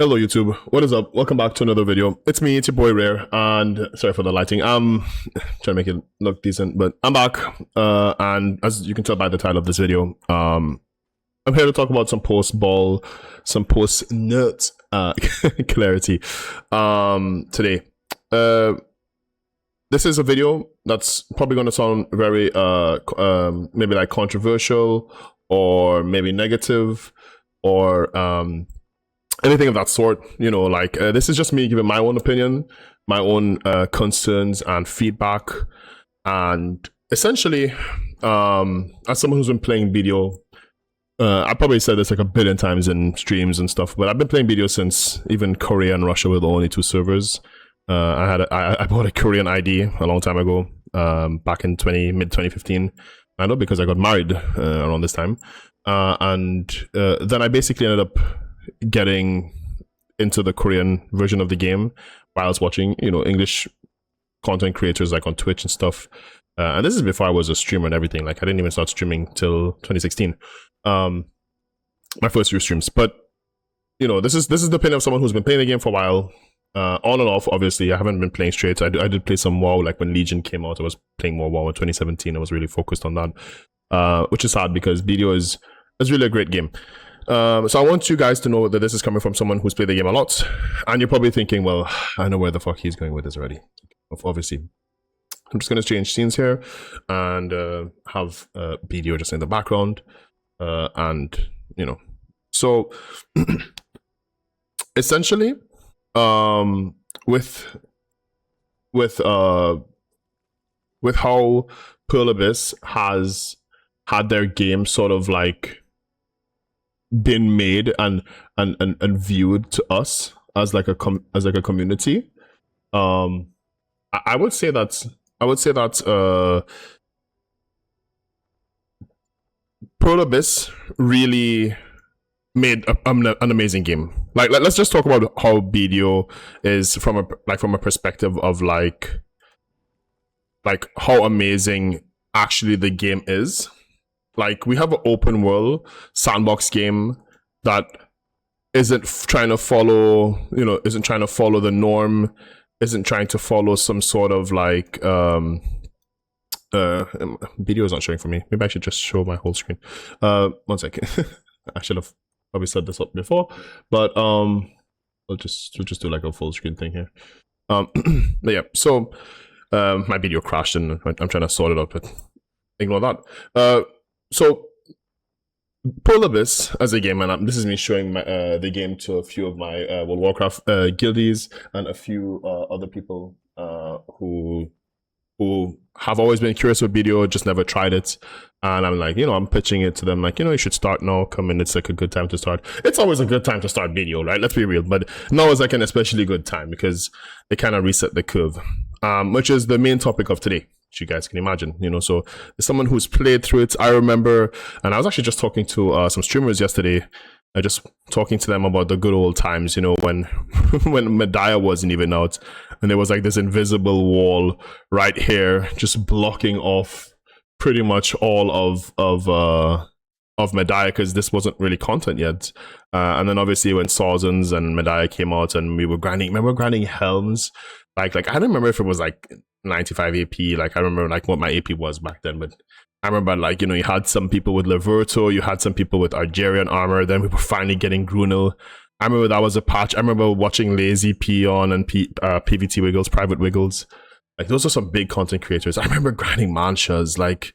Hello YouTube, what is up? Welcome back to another video. It's me, it's your boy Rare, and sorry for the lighting. I'm trying to make it look decent, but I'm back. And as you can tell by the title of this video, I'm here to talk about some post-ball, some post-nut clarity today. This is a video that's probably going to sound very maybe like controversial or maybe negative or anything of that sort. You know, like this is just me giving my own opinion, my own concerns and feedback, and essentially as someone who's been playing BDO, I probably said this like a billion times in streams and stuff, but I've been playing BDO since even Korea and Russia were the only two servers. I bought a Korean ID a long time ago, back in mid 2015. I know because I got married around this time, and then I basically ended up getting into the Korean version of the game while I was watching, you know, English content creators like on Twitch and stuff. And this is before I was a streamer and everything. Like I didn't even start streaming till 2016. My first few streams, but you know, this is the opinion of someone who's been playing the game for a while. On and off, obviously. I haven't been playing straight. I did play some WoW, like when Legion came out. I was playing more WoW in 2017. I was really focused on that, which is sad because BDO is really a great game. So I want you guys to know that this is coming from someone who's played the game a lot, and you're probably thinking, well, I know where the fuck he's going with this already. Obviously, I'm just going to change scenes here and have BDO just in the background, and you know, so essentially, with how Pearl Abyss has had their game sort of like been made and viewed to us as like a community, I would say that Pearl Abyss really made an amazing game. Like let's just talk about how BDO is from a perspective of like how amazing actually the game is. Like we have an open world sandbox game that isn't trying to follow, you know, isn't trying to follow the norm, isn't trying to follow some sort of like BDO is not showing for me. Maybe I should just show my whole screen. 1 second. I should have probably set this up before, but we'll just do like a full screen thing here. But yeah, so my video crashed and I'm trying to sort it out, but ignore that. So Pearl Abyss as a game, and this is me showing my, the game to a few of my World of Warcraft guildies and a few other people who have always been curious with BDO, just never tried it. And I'm like, you know, I'm pitching it to them like, you know, you should start now. Come in, it's like a good time to start. It's always a good time to start BDO, right? Let's be real. But now is like an especially good time because they kind of reset the curve, which is the main topic of today. You guys can imagine, you know, so as someone who's played through it, I remember, and I was actually just talking to some streamers yesterday, just talking to them about the good old times, you know, when when Medea wasn't even out, and there was like this invisible wall right here, just blocking off pretty much all of Medea, because this wasn't really content yet. And then obviously when Sawzens and Medea came out, and we were grinding Helms, like I don't remember if it was like 95 AP, like I remember like what my AP was back then, but I remember like, you know, you had some people with Leverto, you had some people with Argerian armor, then we were finally getting Grunel. I remember that was a patch. I remember watching Lazy Peon and PVT Wiggles, Private Wiggles. Like those are some big content creators. I remember grinding Manshas, like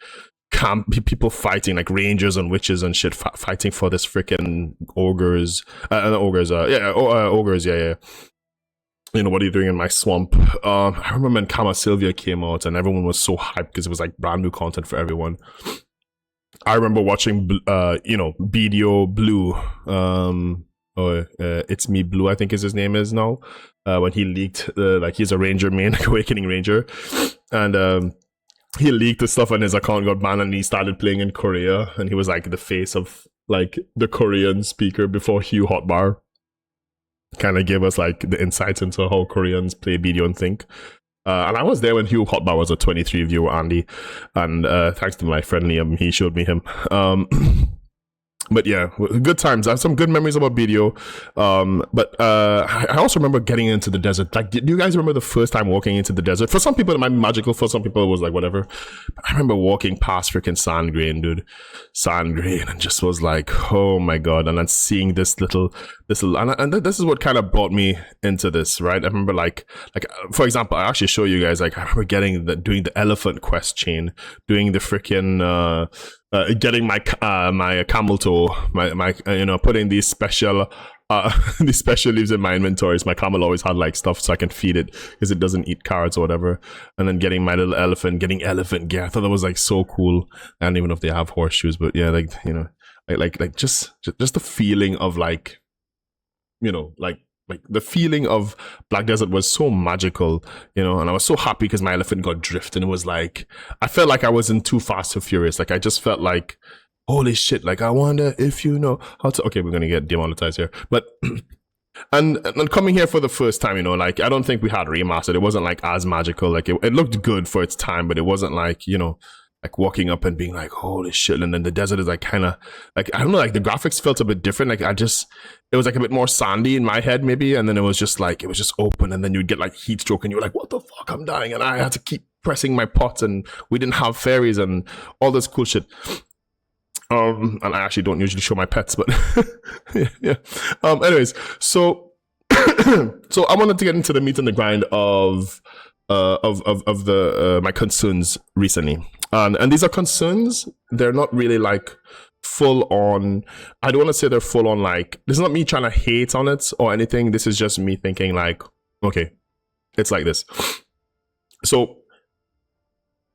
people fighting like rangers and witches and shit, fighting for this freaking ogres, ogres, yeah. You know, what are you doing in my swamp? I remember when Kama Sylvia came out and everyone was so hyped because it was like brand new content for everyone. I remember watching, you know, BDO Blue. It's Me Blue, I think his name is now. When he leaked, like he's a ranger main, like Awakening Ranger. And he leaked the stuff and his account got banned and he started playing in Korea. And he was like the face of like the Korean speaker before Hugh Hotbar kind of gave us like the insights into how Koreans play BDO and think. And I was there when Hugh Hotbar was a 23 viewer, Andy. And thanks to my friend Liam, he showed me him. But yeah, good times. I have some good memories about BDO. But I also remember getting into the desert. Like, do you guys remember the first time walking into the desert? For some people, it might be magical. For some people, it was like whatever. But I remember walking past freaking sand grain, dude, sand grain, and just was like, oh my god! And then seeing and this is what kind of brought me into this, right? I remember like for example, I actually show you guys. Like, I remember doing the elephant quest chain, doing the freaking. Getting my camel toe, my putting these special these special leaves in my inventories. My camel always had like stuff so I can feed it because it doesn't eat carrots or whatever. And then getting my little elephant, getting elephant gear. I thought that was like so cool. I don't even know if they have horseshoes, but yeah, like like just the feeling of like like the feeling of Black Desert was so magical, and I was so happy because my elephant got drift, and it was like, I felt like I wasn't too fast or furious. Like, I just felt like, holy shit, like, I wonder if you know how to, okay, we're going to get demonetized here, but, and coming here for the first time, like, I don't think we had remastered. It wasn't like as magical. Like, it looked good for its time, but it wasn't like, like walking up and being like, holy shit. And then the desert is like kind of like, I don't know, like the graphics felt a bit different. Like, it was like a bit more sandy in my head maybe. And then it was just open. And then you'd get like heat stroke and you were like, what the fuck, I'm dying. And I had to keep pressing my pots and we didn't have fairies and all this cool shit. And I actually don't usually show my pets, but yeah. Anyways, so, so I wanted to get into the meat and the grind of the my concerns recently, and these are concerns. They're not really like full on. I don't want to say they're full on. Like, this is not me trying to hate on it or anything. This is just me thinking like, okay, it's like this. So,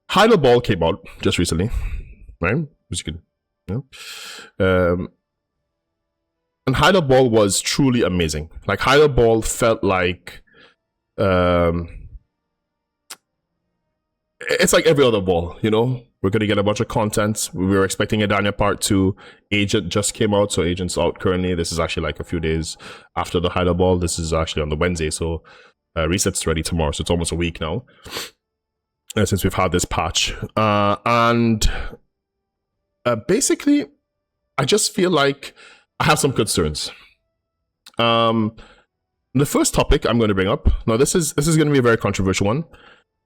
Hydro Ball came out just recently, right? Which you could, and Hydro Ball was truly amazing. Like, Hydro Ball felt like, it's like every other ball, We're going to get a bunch of content. We were expecting a Dania Part 2. Agent just came out, so Agent's out currently. This is actually like a few days after the Hydro Ball. This is actually on the Wednesday, so Reset's ready tomorrow, so it's almost a week now since we've had this patch. And basically, I just feel like I have some concerns. The first topic I'm going to bring up, now this is going to be a very controversial one.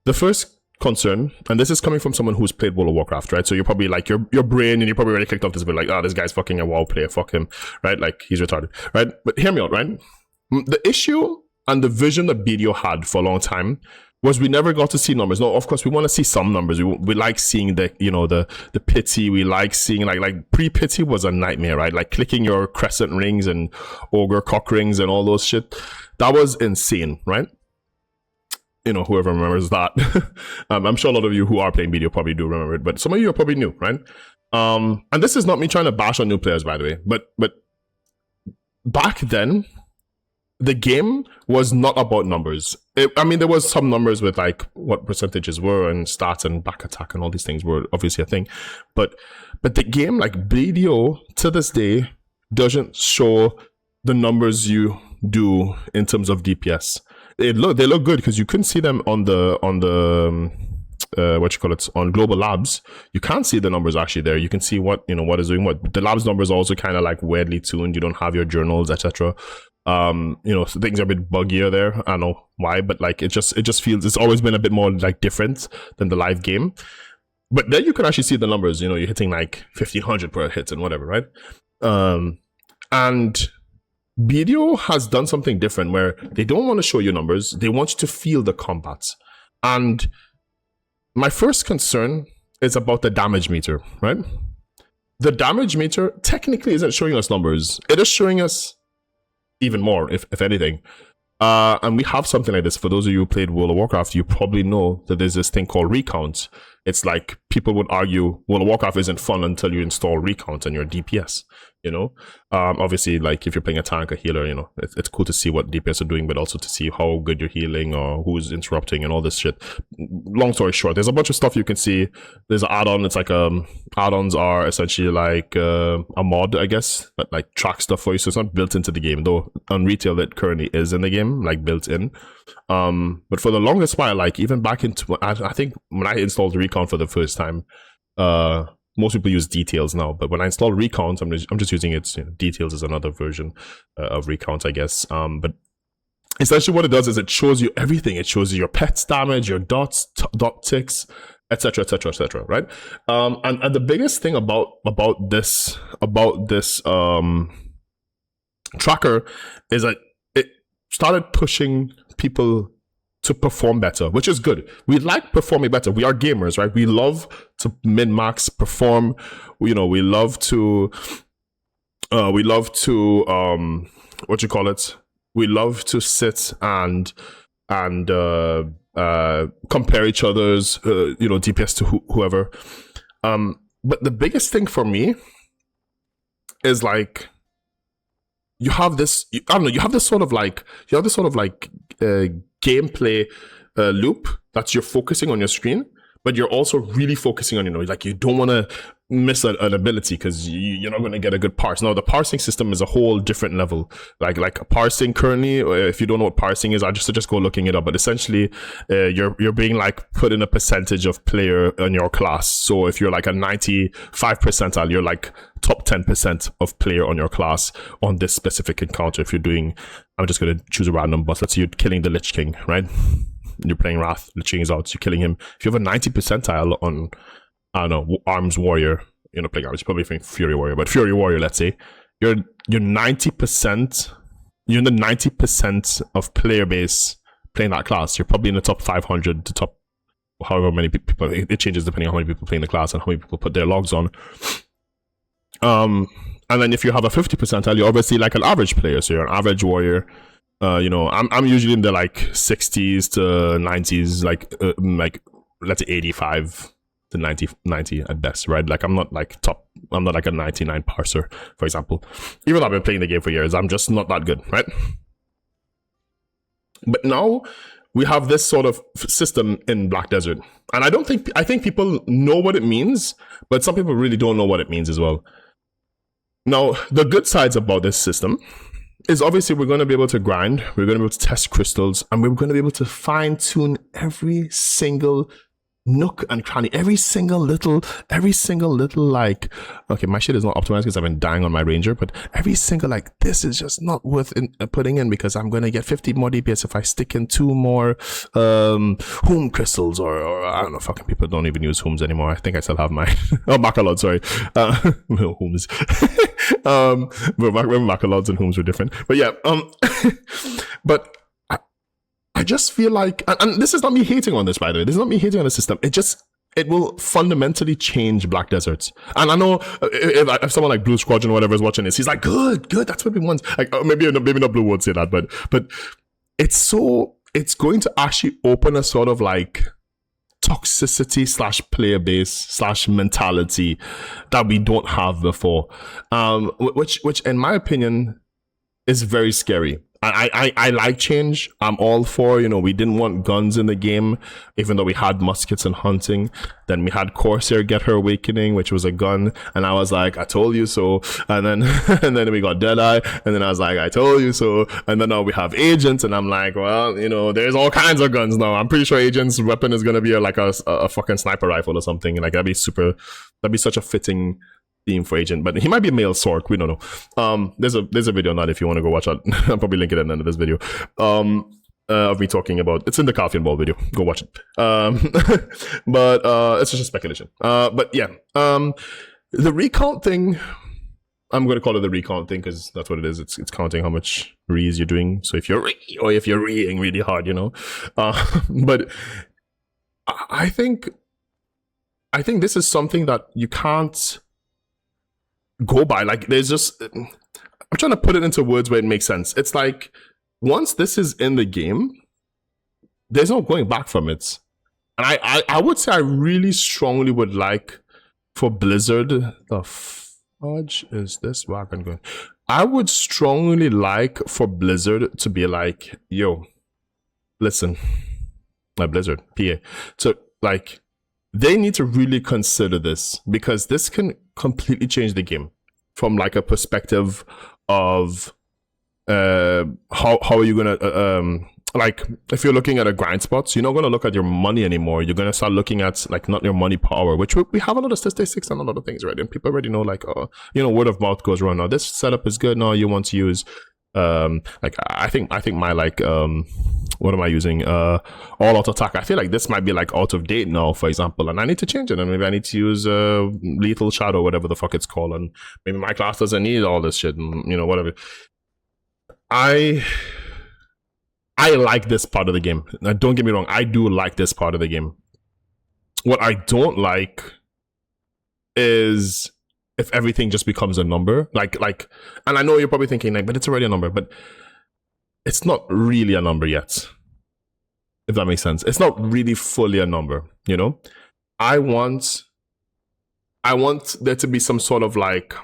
The first concern, and this is coming from someone who's played World of Warcraft, right? So you're probably like, your brain, and you're probably already clicked off this bit like, this guy's fucking a WoW player, fuck him, right? Like, he's retarded, right? But hear me out, right? The issue and the vision that BDO had for a long time was we never got to see numbers. No, of course, we want to see some numbers. We like seeing the pity. We like seeing like pre-pity was a nightmare, right? Like clicking your crescent rings and ogre cock rings and all those shit. That was insane, right? Whoever remembers that. I'm sure a lot of you who are playing BDO probably do remember it, but some of you are probably new, right? And this is not me trying to bash on new players, by the way, but back then, the game was not about numbers. There was some numbers with like what percentages were and stats and back attack and all these things were obviously a thing, but the game, like BDO, to this day doesn't show the numbers you do in terms of DPS. They look good because you couldn't see them on the on Global Labs. You can't see the numbers actually there. You can see what what is doing what. The labs numbers are also kind of like weirdly tuned. You don't have your journals, etc. So things are a bit buggier there. I don't know why, but like it just feels it's always been a bit more like different than the live game. But then you can actually see the numbers. You're hitting like 1500 per hit and whatever, right? And BDO has done something different where they don't want to show you numbers. They want you to feel the combat. And my first concern is about the damage meter, right? The damage meter technically isn't showing us numbers. It is showing us even more, if anything. And we have something like this. For those of you who played World of Warcraft, you probably know that there's this thing called recount. It's like people would argue World of Warcraft isn't fun until you install recount and your DPS. Obviously, like if you're playing a tank or healer, it's cool to see what DPS are doing, but also to see how good you're healing or who's interrupting and all this shit. Long story short, there's a bunch of stuff you can see. There's an add-on. It's like add-ons are essentially like a mod, I guess, that like track stuff for you. So it's not built into the game, though on retail it currently is in the game, like built in. But for the longest while, like even back into I think when I installed recount for the first time, most people use details now, but when I install recount, I'm just using it. Details is another version of recount, I guess. But essentially what it does is it shows you everything. It shows you your pets damage, your dots, dot ticks, etc., etc., etc., right? And the biggest thing about this tracker is that it started pushing people to perform better, which is good. We like performing better. We are gamers, right? We love to min-max, perform. We love to what you call it? We love to sit and compare each other's DPS to whoever. But the biggest thing for me is like you have this sort of gameplay loop that you're focusing on your screen, but you're also really focusing on, you don't want to miss an ability because you're not going to get a good parse. Now, the parsing system is a whole different level. Like parsing currently, if you don't know what parsing is, I just go looking it up. But essentially, you're being like put in a percentage of player in your class. So if you're like a 95 percentile, you're like top 10% of player on your class on this specific encounter. If you're doing, I'm just going to choose a random boss. Let's say you're killing the Lich King, right? You're playing Wrath, Lich King is out, you're killing him. If you have a 90 percentile on, I don't know, Arms Warrior, playing Arms, probably think Fury Warrior, but Fury Warrior, let's say, you're 90%, you're in the 90% of player base playing that class. You're probably in the top 500 to top however many people, it changes depending on how many people play in the class and how many people put their logs on. And then if you have a 50 percentile, you're obviously like an average player, so you're an average warrior. I'm usually in the like 60s to 90s, like let's say 85 to 90 at best, right? Like I'm not like a 99 parser, for example. Even though I've been playing the game for years, I'm just not that good, right? But now we have this sort of system in Black Desert, and I think people know what it means, but some people really don't know what it means as well. Now, the good sides about this system is obviously we're going to be able to grind, we're going to be able to test crystals, and we're going to be able to fine tune every single nook and cranny, every single little like, okay, my shit is not optimized because I've been dying on my ranger, but every single like, this is just not worth putting in because I'm going to get 50 more DPS if I stick in 2 more whom crystals, or I don't know, fucking people don't even use whoms anymore. I think I still have my Macalod, sorry, whoms. Remember Macalods and whoms were different, but yeah, but I just feel like, and this is not me hating on this, by the way. This is not me hating on the system. It will fundamentally change Black Deserts. And I know if someone like Blue Squadron or whatever is watching this, he's like, good, that's what we want. Like, maybe not Blue would say that, but it's going to actually open a sort of like toxicity / player base / mentality that we don't have before, which in my opinion is very scary. I like change. I'm all for, we didn't want guns in the game, even though we had muskets and hunting. Then we had Corsair Get Her Awakening, which was a gun, and I was like, I told you so. And then and then we got Deadeye, and then I was like, I told you so. And then now we have Agents, and I'm like, well, there's all kinds of guns now. I'm pretty sure Agent's weapon is gonna be a fucking sniper rifle or something. Like that'd be such a fitting theme for Agent, but he might be a male Sork, we don't know. There's a video on that if you want to go watch that. I'll probably link it at the end of this video, of me talking about, it's in the Coffee and Ball video, go watch it. But it's just a speculation. But yeah, the recount thing, I'm going to call it the recount thing because that's what it is. It's counting how much rees you're doing. So if you're reeing really hard, but I think this is something that you can't go by. Like, there's just, I'm trying to put it into words where it makes sense. It's like, once this is in the game, there's no going back from it. And I would say I really strongly would like for Blizzard, the fudge is this wagon going? I would strongly like for Blizzard to be like, yo, listen, Blizzard, PA. So like, they need to really consider this, because this can completely change the game from like a perspective of how are you gonna like if you're looking at a grind spots, you're not going to look at your money anymore. You're going to start looking at like not your money power, which we have a lot of statistics and a lot of things already, and people already know like, word of mouth goes around. Now this setup is good. Now you want to use like I think my like what am I using, all out attack. I feel like this might be like out of date now, for example, and I need to change it, and maybe I need to use lethal shadow, whatever the fuck it's called, and maybe my class doesn't need all this shit, and whatever. I like this part of the game. Now, don't get me wrong, I do like this part of the game. What I don't like is if everything just becomes a number. Like, and I know you're probably thinking like, but it's already a number, but it's not really a number yet. If that makes sense. It's not really fully a number, I want there to be some sort of like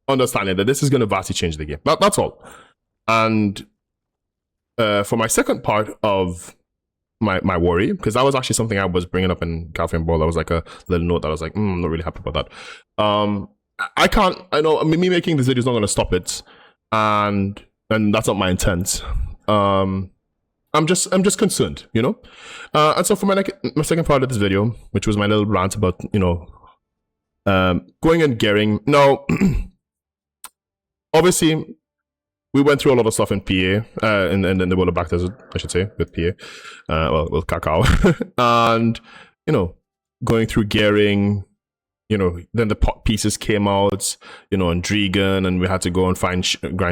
understanding that this is going to vastly change the game. That's all. And for my second part of my worry, because that was actually something I was bringing up in Calvin Ball. That was like a little note that I was like, I'm not really happy about that. I know me making this video is not going to stop it, and that's not my intent. I'm just concerned, and so for my second part of this video, which was my little rant about going and gearing. Now, obviously, we went through a lot of stuff in PA, and the World of Black Desert, I should say, with PA, with Cacao, and going through gearing. Then the pot pieces came out, and Dregan, and we had to go and grind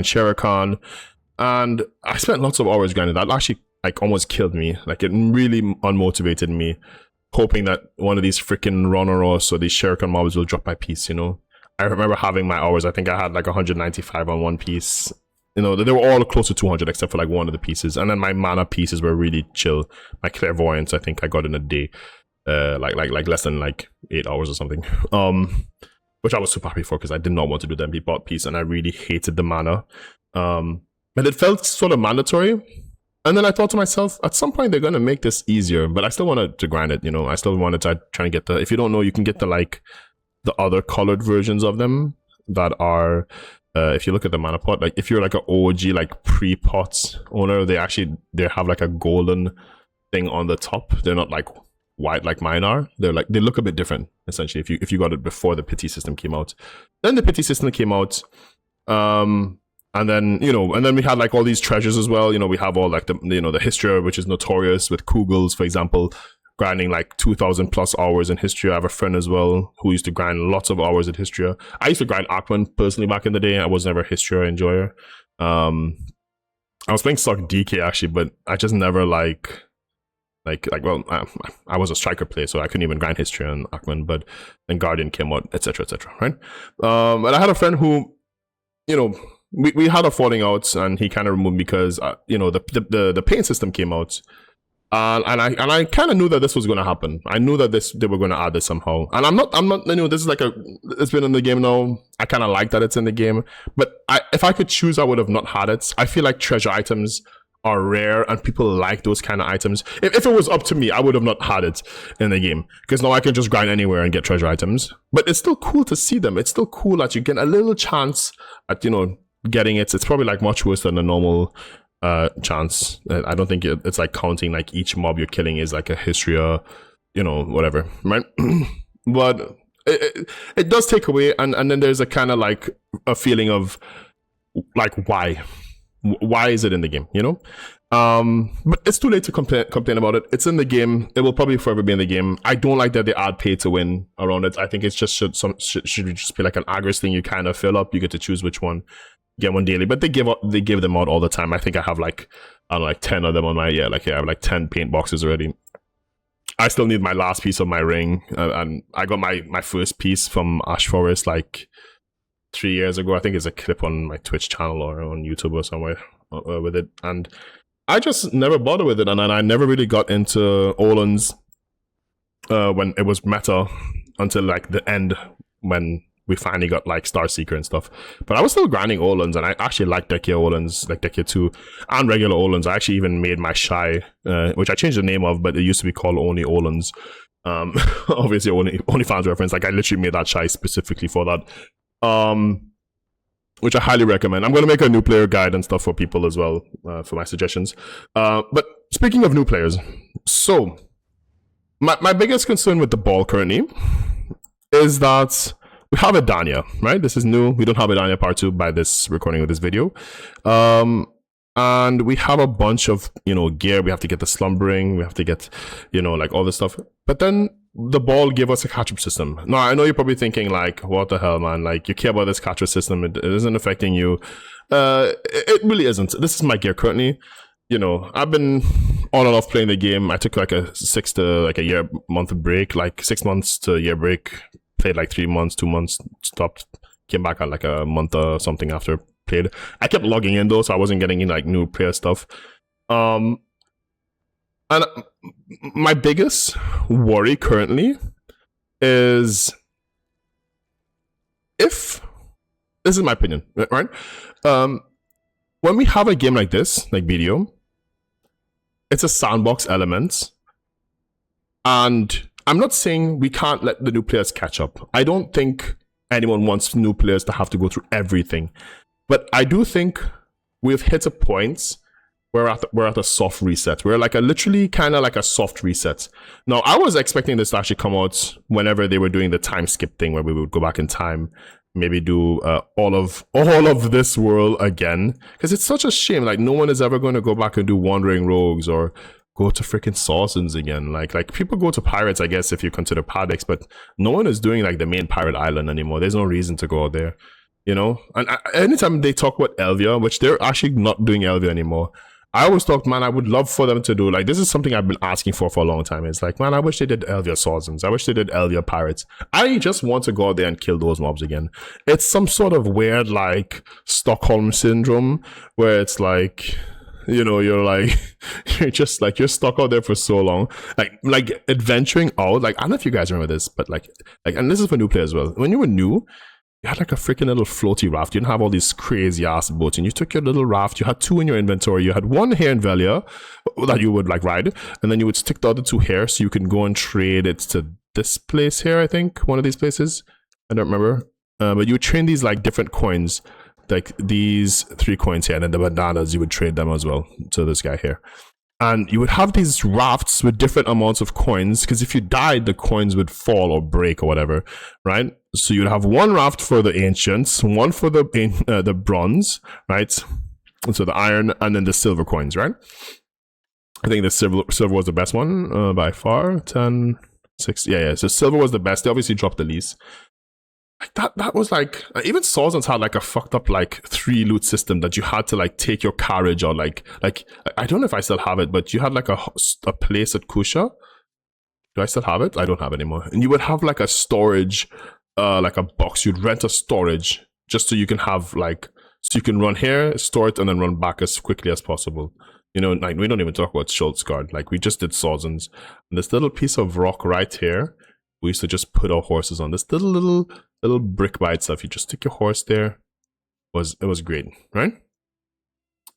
Sherakan. And I spent lots of hours grinding. That actually like almost killed me. Like it really unmotivated me, hoping that one of these freaking Ronoros or these Sherakan mobs will drop my piece, I remember having my hours. I think I had like 195 on one piece. They were all close to 200 except for like one of the pieces. And then my mana pieces were really chill. My clairvoyance, I think I got in a day. Like less than like 8 hours or something, which I was super happy for because I did not want to do the MP bot piece and I really hated the mana, but it felt sort of mandatory. And then I thought to myself, at some point they're gonna make this easier, but I still wanted to grind it. I still wanted to try and get the. If you don't know, you can get the other colored versions of them that are. If you look at the mana pot, like if you're like an OG like pre-pot owner, they have like a golden thing on the top. They're not like white like mine are. They look a bit different essentially if you got it before the pity system came out. Then the pity system came out, and then we had like all these treasures as well. We have all like the the Histria, which is notorious with Kugels, for example, grinding like 2,000 plus hours in Histria. I have a friend as well who used to grind lots of hours at Histria. I used to grind Aquan personally back in the day. I was never a Histria enjoyer. I was playing Stock DK actually, but I just never I was a striker player, so I couldn't even grind History on Ackman, but then Guardian came out, etc., right? And I had a friend who, we had a falling out, and he kind of removed me because, the paint system came out, and I kind of knew that this was going to happen. I knew that they were going to add this somehow, and I'm not, this is it's been in the game now. I kind of like that it's in the game, but if I could choose, I would have not had it. I feel like treasure items are rare and people like those kind of items. If it was up to me, I would have not had it in the game because now I can just grind anywhere and get treasure items. But it's still cool to see them. It's still cool that you get a little chance at getting it. It's probably like much worse than a normal chance. I don't think it's like counting like each mob you're killing is like a history or whatever, right? But it does take away, and then there's a kind of like a feeling of like why is it in the game, but it's too late to complain about it. It's in the game. It will probably forever be in the game. I don't like that they add pay to win around it. I think it's just should just be like an Agris thing. You kind of fill up, you get to choose which one, get one daily, but they give them out all the time. I think I have like 10 of them on my I have like 10 paint boxes already. I still need my last piece of my ring, and I got my first piece from Ash Forest like 3 years ago. I think it's a clip on my Twitch channel or on YouTube or somewhere with it, and I just never bothered with it, and I never really got into Olan's when it was meta until like the end when we finally got like Star Seeker and stuff. But I was still grinding Olan's, and I actually like Dekia Olan's, like Dekia 2 and regular Olan's. I actually even made my Shy, which I changed the name of, but it used to be called Only Olan's. Obviously only fans reference. Like I literally made that Shy specifically for that. which I highly recommend. I'm going to make a new player guide and stuff for people as well, for my suggestions. But speaking of new players, so my biggest concern with the ball currently is that we have Adania, right? This is new. We don't have Adania part 2 by this recording of this video. And we have a bunch of, gear. We have to get the slumbering. We have to get, like all this stuff. But then the ball gave us a catch-up system. Now, I know you're probably thinking, like, what the hell, man? Like, you care about this catch-up system. It isn't affecting you. It really isn't. This is my gear currently. I've been on and off playing the game. I took like a 6 to like a year, month break, like 6 months to a year break. Played like 3 months, 2 months, stopped, came back at like a month or something after played. I kept logging in though, so I wasn't getting in like new player stuff. And my biggest worry currently is if this is my opinion, right? When we have a game like this, like BDO, it's a sandbox element, and I'm not saying we can't let the new players catch up. I don't think anyone wants new players to have to go through everything. But I do think we've hit a point where we're at a soft reset. We're like literally kind of like a soft reset. Now, I was expecting this to actually come out whenever they were doing the time skip thing, where we would go back in time, maybe do all of this world again. Because it's such a shame. Like, no one is ever going to go back and do Wandering Rogues or go to freaking Sawsons again. Like people go to pirates, I guess, if you consider Paddocks, but no one is doing like the main pirate island anymore. There's no reason to go out there, And anytime they talk about Elvia, which they're actually not doing Elvia anymore, I always thought, man, I would love for them to do, like, this is something I've been asking for a long time. It's like, man, I wish they did Elvia Sawsons. I wish they did Elvia Pirates. I just want to go out there and kill those mobs again. It's some sort of weird, like, Stockholm syndrome, where it's like, you're like, you're stuck out there for so long. Like adventuring out, like, I don't know if you guys remember this, but like, and this is for new players as well. When you were new, you had like a freaking little floaty raft. You didn't have all these crazy ass boats, and you took your little raft. You had 2 in your inventory. You had 1 here in Velia that you would like ride, and then you would stick the other 2 here so you can go and trade it to this place here. I think one of these places. I don't remember, but you would trade these like different coins. Like these 3 coins here, and then the bananas, you would trade them as well to this guy here. And you would have these rafts with different amounts of coins, because if you died, the coins would fall or break or whatever, right? So you'd have 1 raft for the ancients, 1 for the bronze, right? So the iron, and then the silver coins, right? I think the silver was the best one by far. 10, 6, yeah. So silver was the best. They obviously dropped the least. Like that was like, even Sawsons had like a fucked up like 3 loot system that you had to like take your carriage, or like I don't know if I still have it, but you had like a place at Kusha. Do I still have it? I don't have it anymore. And you would have like a storage, like a box. You'd rent a storage just so you can have like, so you can run here, store it, and then run back as quickly as possible. Like we don't even talk about Schultz guard. Like we just did Sawsons. And this little piece of rock right here, we used to just put our horses on. This little brick by itself. You just stick your horse there. It was great, right?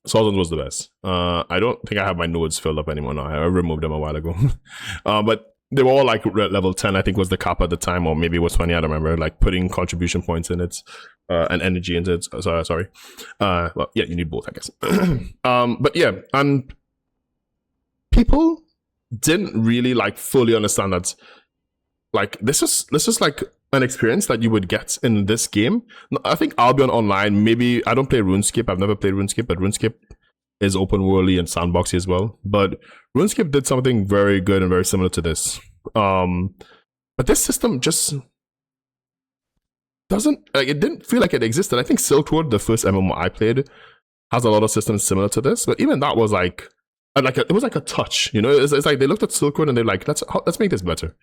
Sawsons was the best. I don't think I have my nodes filled up anymore now. I removed them a while ago. But they were all like level 10, I think was the cap at the time, or maybe it was 20, I don't remember. Like putting contribution points in it and energy into it. Sorry. Well, yeah, you need both, I guess. But yeah, and people didn't really like fully understand that. Like this is like an experience that you would get in this game. I think Albion Online, maybe I don't play RuneScape. I've never played RuneScape, but RuneScape is open worldly and sandboxy as well. But RuneScape did something very good and very similar to this. But this system just doesn't, like, it didn't feel like it existed. I think Silk Road, the first MMO I played, has a lot of systems similar to this, but even that was like it was like a touch, It's like they looked at Silk Road and they're like, let's make this better.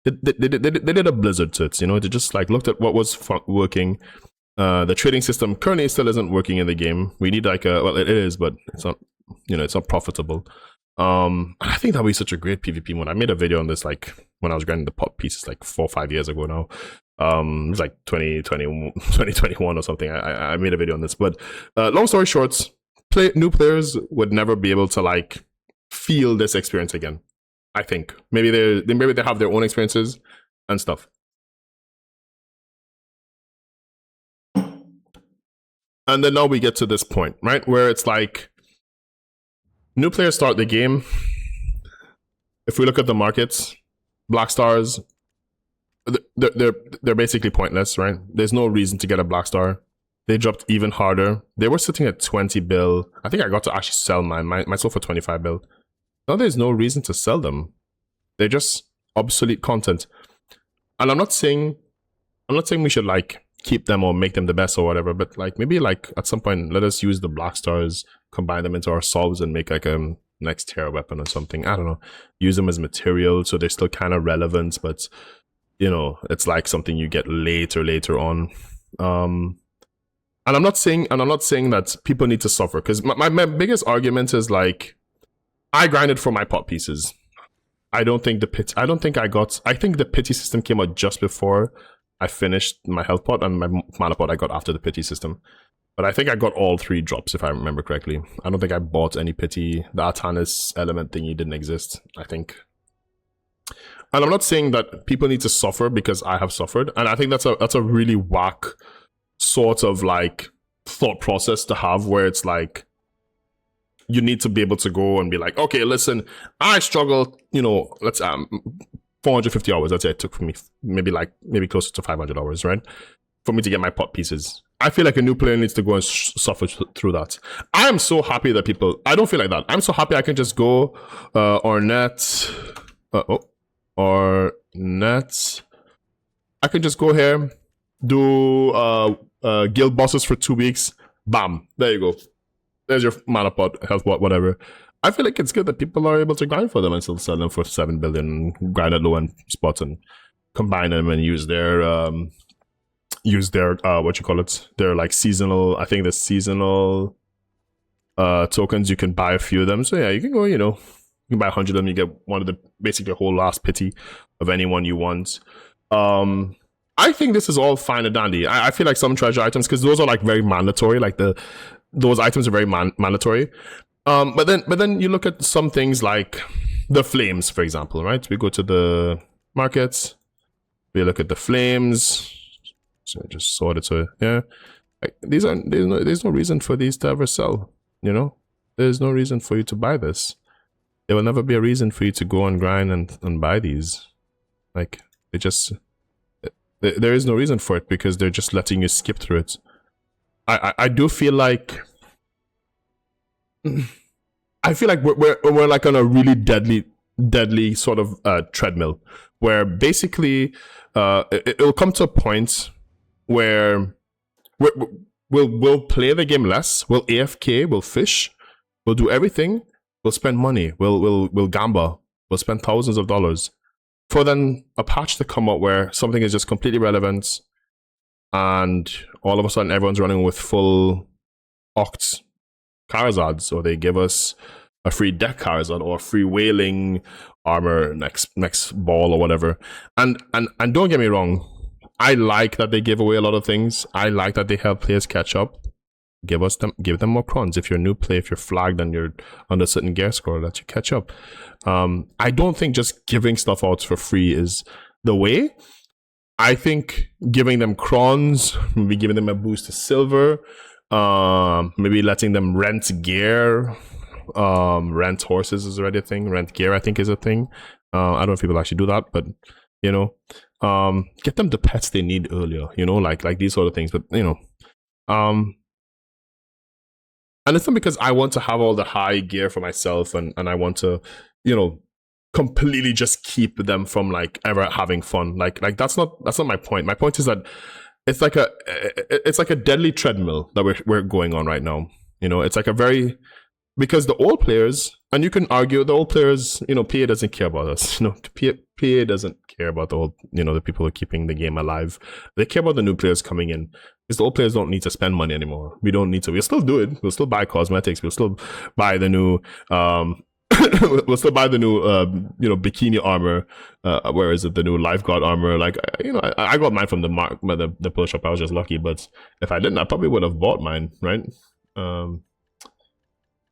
They did a blizzard to it, They just like looked at what was working. The trading system currently still isn't working in the game. We need like it is, but it's not, it's not profitable. I think that would be such a great PvP one. I made a video on this like when I was grinding the pop pieces like 4 or 5 years ago now. It was like 2021 or something. I made a video on this, but long story short, new players would never be able to like feel this experience again. I think maybe they have their own experiences and stuff. And then now we get to this point, right, where it's like new players start the game. If we look at the markets, Black Stars, they're basically pointless, right? There's no reason to get a Black Star. They dropped even harder. They were sitting at 20 bill. I think I got to actually sell mine. Mine sold for 25 bill. Now there's no reason to sell them. They're just obsolete content. And I'm not saying we should like keep them or make them the best or whatever, but like maybe like at some point let us use the Black Stars, combine them into our solves and make like a next tier weapon or something. I don't know. Use them as material so they're still kind of relevant, but you know, it's like something you get later on. And I'm not saying that people need to suffer, because my biggest argument is like I grinded for my pot pieces. I think the pity system came out just before I finished my health pot, and my mana pot I got after the pity system. But I think I got all 3 drops if I remember correctly. I don't think I bought any pity. The Artanis element thingy didn't exist, I think. And I'm not saying that people need to suffer because I have suffered. And I think that's a really whack sort of like thought process to have, where it's like you need to be able to go and be like, okay, listen, I struggled, you know, let's 450 hours. That's it. It took for me maybe closer to 500 hours, right? For me to get my pot pieces. I feel like a new player needs to go and suffer through that. I am so happy that I don't feel like that. I'm so happy I can just go Ornette. Ornette. I can just go here, do guild bosses for 2 weeks. Bam. There you go. There's your mana pot, health pot, whatever. I feel like it's good that people are able to grind for them and still sell them for 7 billion, grind at low end spots and combine them and use their their like seasonal, I think the seasonal tokens. You can buy a few of them. So yeah, you can go, you know, you can buy 100 of them, you get one of the basically a whole last pity of anyone you want. I think this is all fine and dandy. I feel like some treasure items, because those are like very mandatory, like those items are very mandatory. But then you look at some things like the flames, for example, right? We go to the markets, we look at the flames. So I just sort it. So yeah, like, there's no reason for these to ever sell. You know, there's no reason for you to buy this. There will never be a reason for you to go and grind and buy these. Like there is no reason for it, because they're just letting you skip through it. I do feel like we're like on a really deadly sort of treadmill, where basically it'll come to a point where we'll play the game less, we'll AFK, we'll fish, we'll do everything, we'll spend money, we'll gamble, we'll spend thousands of dollars, for then a patch to come out where something is just completely relevant, and all of a sudden everyone's running with full Oct Charizards, or they give us a free deck Charizard or a free Wailing armor next ball or whatever. And don't get me wrong, I like that they give away a lot of things. I like that they help players catch up. Give them more crons. If you're a new player, if you're flagged and you're under a certain gear score, that you catch up. I don't think just giving stuff out for free is the way. I think giving them crons, maybe giving them a boost to silver, maybe letting them rent gear, rent horses is already a thing. Rent gear, I think, is a thing. I don't know if people actually do that, but you know, get them the pets they need earlier. You know, like these sort of things. But you know, and it's not because I want to have all the high gear for myself, and I want to, you know, completely just keep them from like ever having fun. Like that's not my point. My point is that it's like a deadly treadmill that we're going on right now. You know, it's like because the old players, and you can argue the old players, you know, PA doesn't care about us. You know, PA doesn't care about the old, you know, the people who are keeping the game alive. They care about the new players coming in. Because the old players don't need to spend money anymore. We don't need to. We'll still do it. We'll still buy cosmetics. We'll still buy the new we'll still buy the new you know, bikini armor. Where is it? The new lifeguard armor. Like, you know, I got mine from the pull shop. I was just lucky. But if I didn't, I probably would have bought mine, right?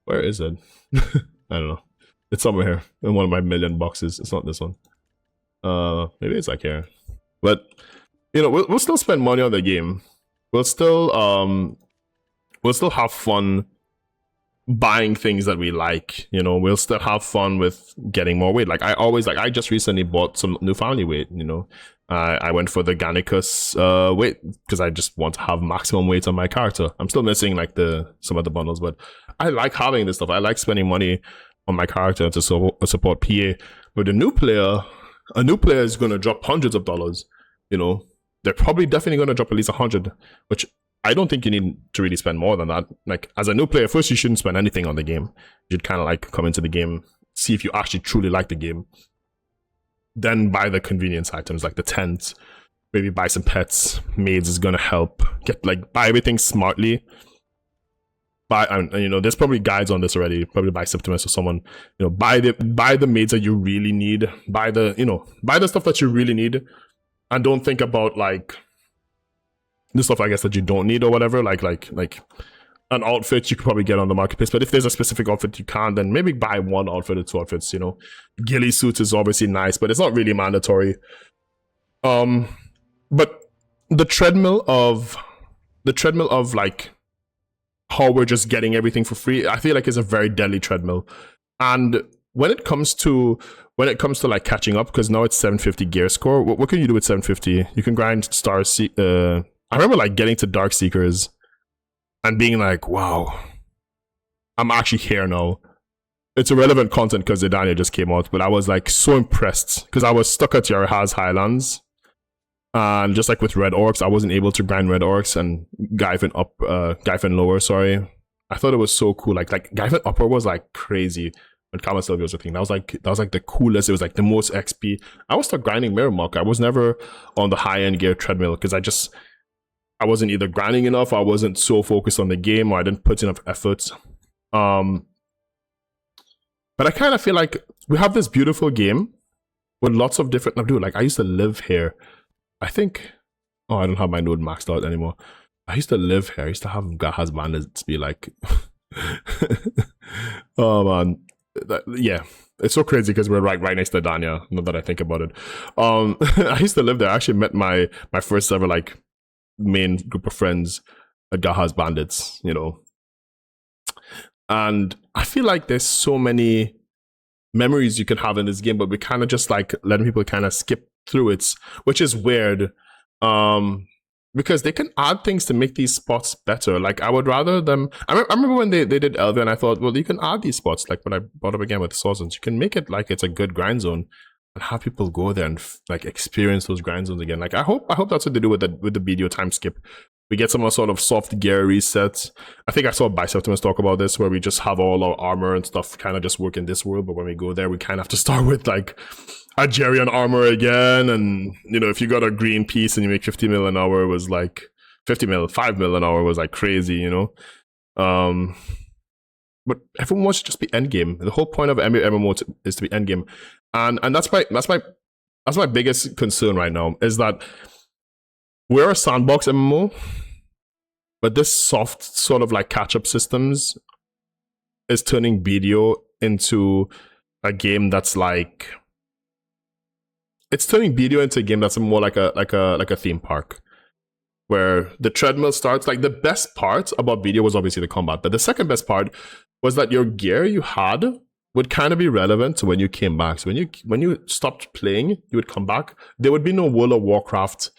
Where is it? I don't know. It's somewhere here in one of my million boxes. It's not this one. Maybe it's like here. But you know, we'll still spend money on the game. We'll still we'll still have fun buying things that we like. You know, we'll still have fun with getting more weight. Like I just recently bought some new family weight. You know, I went for the Gannicus weight because I just want to have maximum weight on my character. I'm still missing like some of the bundles, but I like having this stuff. I like spending money on my character to support PA. But a new player is going to drop hundreds of dollars. You know, they're probably definitely going to drop at least 100, which I don't think you need to really spend more than that. Like, as a new player, first, you shouldn't spend anything on the game. You should kind of like come into the game, see if you actually truly like the game. Then buy the convenience items like the tent, maybe buy some pets. Maids is going to help. Buy everything smartly. And you know, there's probably guides on this already. Probably buy Septimus or someone. You know, buy the maids that you really need. Buy the stuff that you really need, and don't think about like the stuff I guess that you don't need or whatever. Like an outfit you could probably get on the marketplace, but if there's a specific outfit you can't, then maybe buy one outfit or two outfits. You know, ghillie suits is obviously nice, but it's not really mandatory. But the treadmill of like how we're just getting everything for free, I feel like is a very deadly treadmill. And when it comes to like catching up, because now it's 750 gear score, what can you do with 750? You can grind stars. I remember like getting to Dark Seekers and being like, wow, I'm actually here now. It's irrelevant content because Zidania just came out, but I was like so impressed because I was stuck at Yarahaz Highlands. And just like with Red Orcs, I wasn't able to grind Red Orcs and Gaifen Lower, sorry. I thought it was so cool. Like Gaifen Upper was like crazy when Kama Sylvia was a thing. That was like the coolest. It was like the most XP. I was stuck grinding Mirror Mark. I was never on the high end gear treadmill because I wasn't either grinding enough, or I wasn't so focused on the game, or I didn't put enough effort. But I kind of feel like we have this beautiful game with lots of different. Dude, like I used to live here. I think. Oh, I don't have my node maxed out anymore. I used to live here. I used to have Gahaz bandits be like. Oh man, yeah. It's so crazy because we're right next to Danya. Not that I think about it. I used to live there. I actually met my first ever like main group of friends at Gahaz Bandits, you know. And I feel like there's so many memories you can have in this game, but we kind of just like letting people kind of skip through it, which is weird. Because they can add things to make these spots better. Like I would rather them. I remember when they did Elvia, and I thought, well, you can add these spots. Like when I brought up again with Swordsons, you can make it like it's a good grind zone, and have people go there and like experience those grind zones again. Like I hope that's what they do with the BDO time skip. We get some sort of soft gear resets. I think I saw Biceptimus talk about this, where we just have all our armor and stuff kind of just work in this world, but when we go there, we kind of have to start with like Algerian armor again. And you know, if you got a green piece and you make 50 mil an hour, it was like 5 mil an hour was like crazy, you know. But everyone wants to just be endgame. The whole point of MMO is to be endgame, and that's my biggest concern right now, is that we're a sandbox MMO, but this soft sort of like catch-up systems is turning BDO into a game that's like, it's turning BDO into a game that's more like a theme park, where the treadmill starts. Like the best part about BDO was obviously the combat, but the second best part was that your gear you had would kind of be relevant to when you came back. So when you stopped playing, you would come back. There would be no World of Warcraft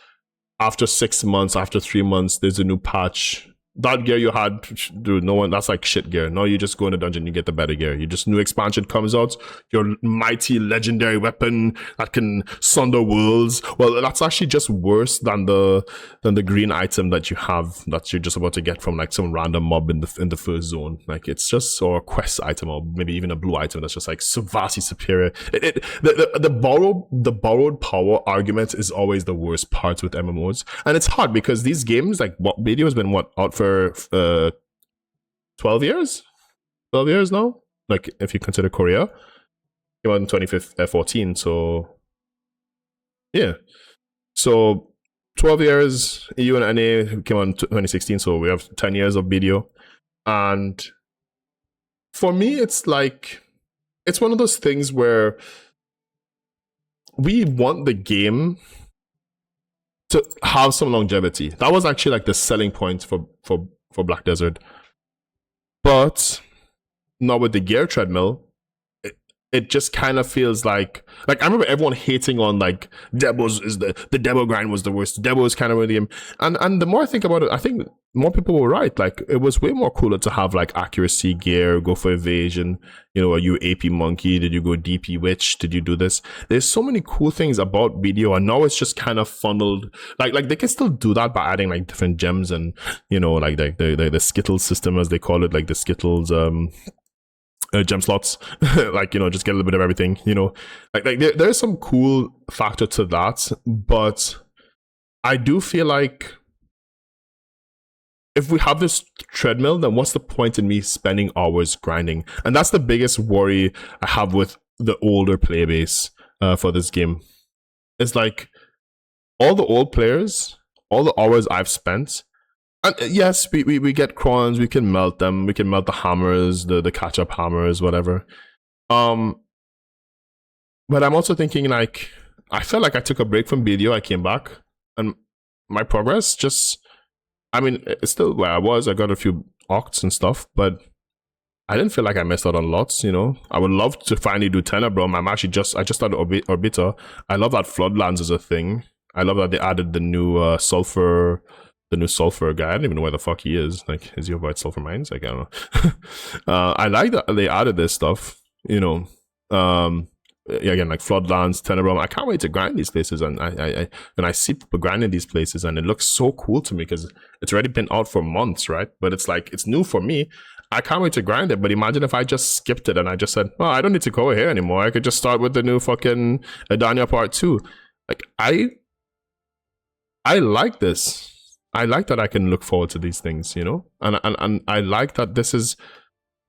after 6 months, after 3 months, there's a new patch. That gear you had, dude, no one, that's like shit gear. No, you just go in a dungeon, you get the better gear. You just, new expansion comes out, your mighty legendary weapon that can sunder worlds. Well, that's actually just worse than the green item that you have, that you're just about to get from like some random mob in the first zone. Like it's just, or a quest item, or maybe even a blue item that's just like so vastly superior. The borrowed power argument is always the worst part with MMOs, and it's hard because these games, like what BDO has been out for 12 years now, like if you consider Korea, came out in 2014, so yeah, so 12 years. EU and NA came out in 2016, so we have 10 years of BDO. And for me, it's like, it's one of those things where we want the game to have some longevity. That was actually like the selling point for Black Desert. but not with the gear treadmill. It just kind of feels like I remember everyone hating on like Debo's is the Debo grind was the worst. Debo is kind of the game, and the more I think about it, I think more people were right. Like it was way more cooler to have like accuracy gear, go for evasion. You know, are you AP monkey? Did you go DP witch? Did you do this? There's so many cool things about BDO, and now it's just kind of funneled. Like they can still do that by adding like different gems and you know like the Skittles system as they call it, like the Skittles gem slots, like you know, just get a little bit of everything. You know, like there's some cool factor to that, but I do feel like if we have this treadmill, then what's the point in me spending hours grinding? And that's the biggest worry I have with the older player base for this game. It's like all the old players, all the hours I've spent. And yes, we get crons, we can melt them, we can melt the hammers, the catch up hammers, whatever. But I'm also thinking like I felt like I took a break from BDO, I came back, and my progress just I mean, it's still where I was. I got a few octs and stuff, but I didn't feel like I missed out on lots, you know. I would love to finally do Tenebrum. I just started Orbiter. I love that Floodlands is a thing. I love that they added the new sulfur guy. I don't even know where the fuck he is. Like, is he about sulfur mines? Like, I don't know. I like that they added this stuff, you know. Again, like Floodlands, Tenebrum. I can't wait to grind these places, and I see people grinding these places, and it looks so cool to me because it's already been out for months, right? But it's like it's new for me. I can't wait to grind it. But imagine if I just skipped it and I just said, "Oh, I don't need to go here anymore. I could just start with the new fucking Adania Part 2." Like I like this. I like that I can look forward to these things, you know, and I like that this is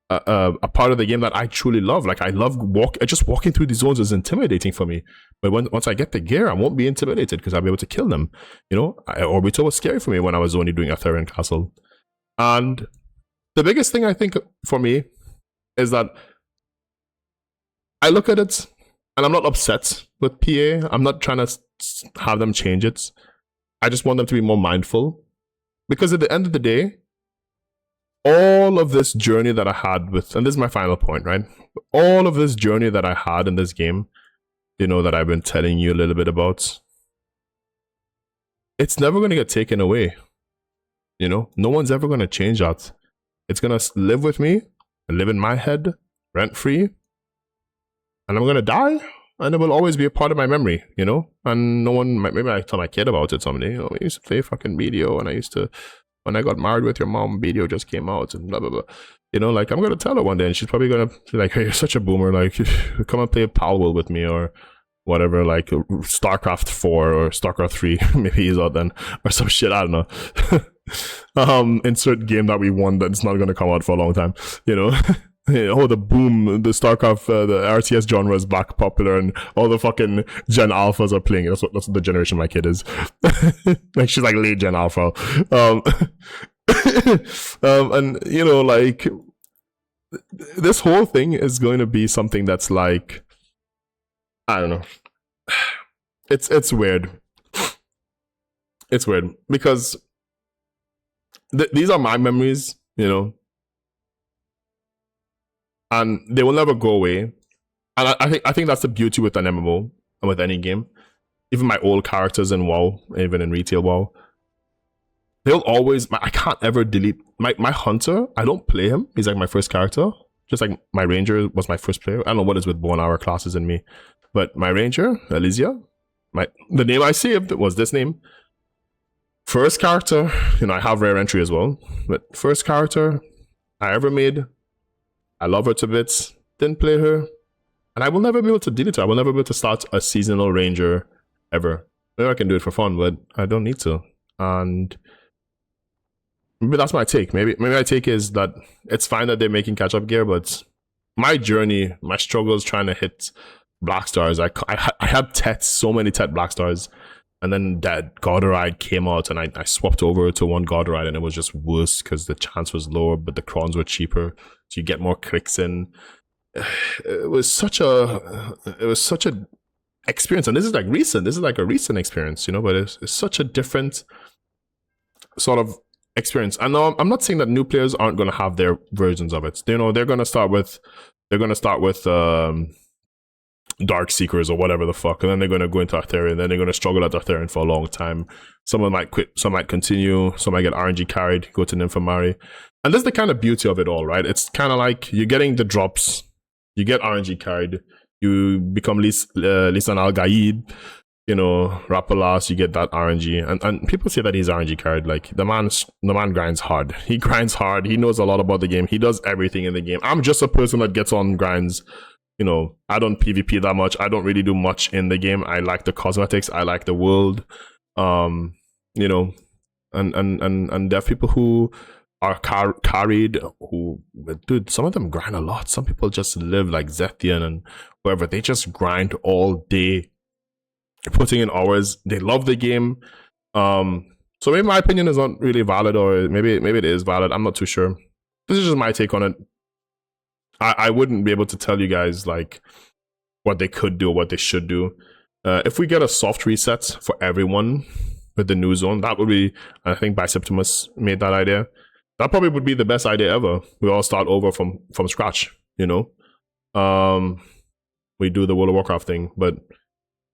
a part of the game that I truly love. Like I love just walking through these zones is intimidating for me. But once I get the gear, I won't be intimidated because I'll be able to kill them. You know, Orbital was scary for me when I was only doing a Therian Castle. And the biggest thing I think for me is that I look at it and I'm not upset with PA. I'm not trying to have them change it. I just want them to be more mindful. Because at the end of the day, all of this journey that I had with, and this is my final point, right? All of this journey that I had in this game, you know, that I've been telling you a little bit about, it's never going to get taken away. You know, no one's ever going to change that. It's going to live with me, live in my head, rent free, and I'm going to die, and it will always be a part of my memory, you know? And no one, maybe I tell my kid about it someday. Oh, I used to play fucking BDO, and I used to, when I got married with your mom, BDO just came out and blah, blah, blah. You know, like, I'm going to tell her one day, and she's probably going to be like, hey, you're such a boomer. Like, come and play Palworld with me or whatever, like StarCraft 4 or StarCraft 3. Maybe he's out then. Or some shit, I don't know. Insert game that we won that's not going to come out for a long time, you know? Oh, the boom, the StarCraft, the RTS genre is back popular, and all the fucking Gen Alphas are playing. That's what the generation my kid is. Like she's like late Gen Alpha. And you know, like this whole thing is going to be something that's like, I don't know. It's weird. It's weird because these are my memories, you know. And they will never go away. And I think that's the beauty with an MMO and with any game. Even my old characters in WoW, even in retail WoW, they'll always, I can't ever delete my hunter. I don't play him. He's like my first character. Just like my ranger was my first player. I don't know what is with bone hour classes in me, but my ranger, Elysia, the name I saved was this name. First character, you know, I have rare entry as well, but first character I ever made. I love her to bits. Didn't play her. And I will never be able to delete her. I will never be able to start a seasonal ranger ever. Maybe I can do it for fun, but I don't need to. And maybe that's my take. Maybe my take is that it's fine that they're making catch-up gear, but my journey, my struggles trying to hit Black Stars, I had Tet, so many Tet Black Stars. And then that Gauderide came out, and I swapped over to one Gauderide, and it was just worse because the chance was lower, but the crons were cheaper, so you get more clicks in. It was such a experience, and this is like recent. This is like a recent experience, you know. But it's such a different sort of experience. And now I'm not saying that new players aren't going to have their versions of it. You know, they're going to start with Dark Seekers or whatever the fuck, and then they're going to go into Arthurian, and then they're going to struggle at Arthurian for a long time. Someone might quit, some might continue, some might get RNG carried, go to Nymphomari. And that's the kind of beauty of it all, right? It's kind of like you're getting the drops, you get RNG carried, you become Lisan Al Gaid, you know, Rapalas, you get that RNG. And people say that he's RNG carried. Like, the man grinds hard. He grinds hard. He knows a lot about the game. He does everything in the game. I'm just a person that gets on grinds. You know, I don't PvP that much. I don't really do much in the game. I like the cosmetics. I like the world. You know, and there are people who are carried who, dude, some of them grind a lot. Some people just live like Zethian and whoever. They just grind all day, putting in hours. They love the game. So maybe my opinion is not really valid, or maybe it is valid. I'm not too sure. This is just my take on it. I wouldn't be able to tell you guys like what they could do or what they should do. If we get a soft reset for everyone with the new zone, that would be, I think Biceptimus made that idea. That probably would be the best idea ever. We all start over from scratch, you know? We do the World of Warcraft thing, but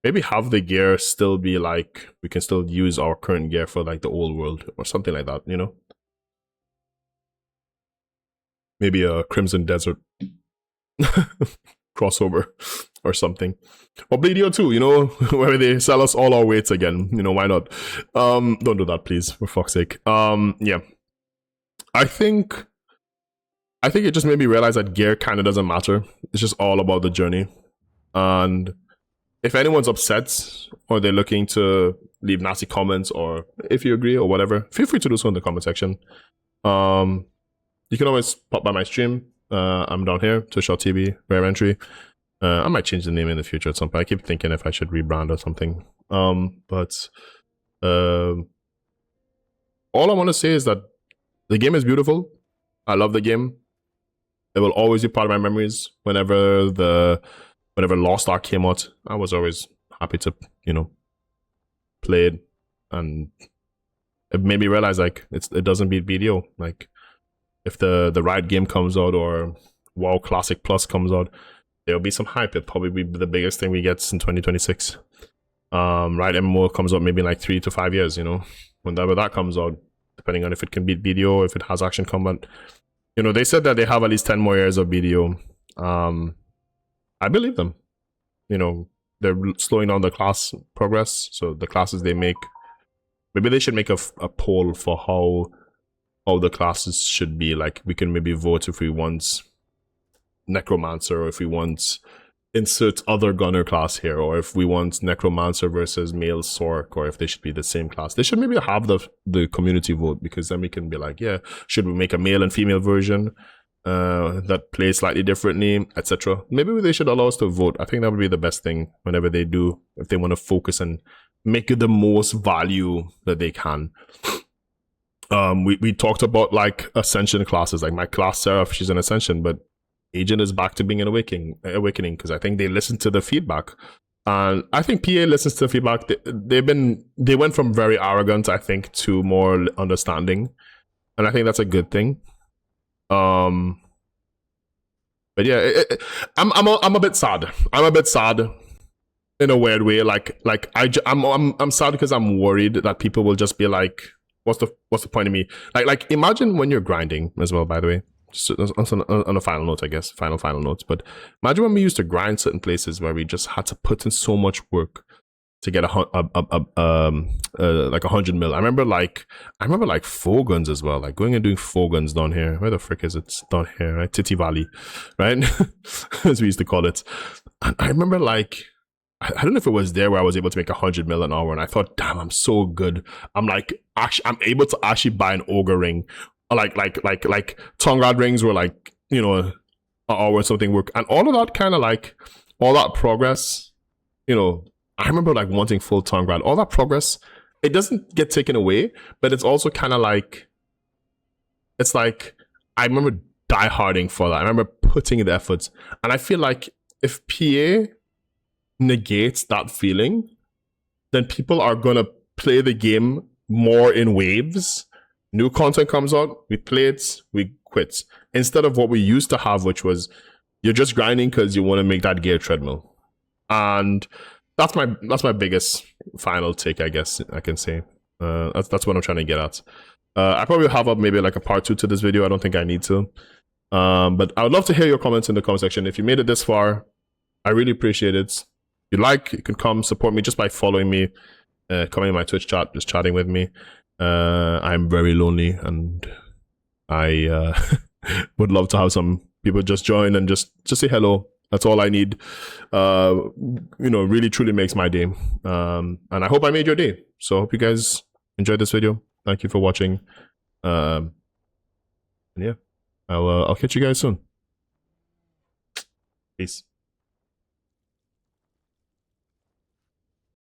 maybe have the gear still be like, we can still use our current gear for like the old world or something like that, you know? Maybe a Crimson Desert crossover or something. Or BDO 2, you know, where they sell us all our weights again. You know, why not? Don't do that, please, for fuck's sake. Yeah. I think it just made me realize that gear kind of doesn't matter. It's just all about the journey. And if anyone's upset or they're looking to leave nasty comments, or if you agree or whatever, feel free to do so in the comment section. You can always pop by my stream. I'm down here, Tushal TV, Rare Entry. I might change the name in the future at some point. I keep thinking if I should rebrand or something. But all I want to say is that the game is beautiful. I love the game. It will always be part of my memories. Whenever Lost Ark came out, I was always happy to, you know, play it, and it made me realize like it doesn't beat BDO. Like, if the right game comes out or WoW Classic Plus comes out, there'll be some hype. It'll probably be the biggest thing we get in 2026. Right, MMO comes out maybe in like 3 to 5 years, you know, whenever that comes out, depending on if it can beat BDO, if it has action combat. You know, they said that they have at least 10 more years of BDO. I believe them. You know, they're slowing down the class progress, so the classes they make, maybe they should make a poll for how the classes should be. Like, we can maybe vote if we want Necromancer, or if we want insert other gunner class here, or if we want Necromancer versus male Sork, or if they should be the same class. They should maybe have the community vote, because then we can be like, yeah, should we make a male and female version that plays slightly differently, etc. Maybe they should allow us to vote. I think that would be the best thing whenever they do, if they want to focus and make it the most value that they can. We talked about like Ascension classes, like my class Seraph, she's an Ascension, but Agent is back to being an awakening, because I think they listened to the feedback. And I think PA listens to the feedback. They went from very arrogant, I think, to more understanding. And I think that's a good thing. But yeah, I'm a bit sad. I'm a bit sad in a weird way. I'm sad because I'm worried that people will just be like, what's the point of me? Like imagine when you're grinding as well, by the way. Just on a final note, I guess, final notes. But imagine when we used to grind certain places where we just had to put in so much work to get like 100 mil. I remember like 4 guns as well, like going and doing 4 guns down here. Where the frick is it? Down here, right? Titty Valley, right? As we used to call it. And I remember like, I don't know if it was there where I was able to make 100 mil an hour, and I thought, damn, I'm so good. I'm like, actually, I'm able to actually buy an ogre ring. Like Tongrad rings were like, you know, an hour or something work, and all of that kind of like, all that progress, you know, I remember like wanting full Tongrad. All that progress, it doesn't get taken away, but it's also kind of like, it's like, I remember dieharding for that. I remember putting in the efforts, and I feel like if PA negates that feeling, then people are gonna play the game more in waves, New content comes out, we play it, we quit. Instead of what we used to have, which was you're just grinding because you want to make that gear treadmill. And that's my biggest final take, I guess I can say. That's what I'm trying to get at. I probably have up maybe like a part 2 to this video. I don't think I need to. But I would love to hear your comments in the comment section. If you made it this far, I really appreciate it. If you like, you can come support me just by following me, coming in my Twitch chat, just chatting with me. I'm very lonely, and I would love to have some people just join and just say hello. That's all I need. Really truly makes my day. And I hope I made your day. So I hope you guys enjoyed this video. Thank you for watching. And yeah, I'll catch you guys soon. Peace.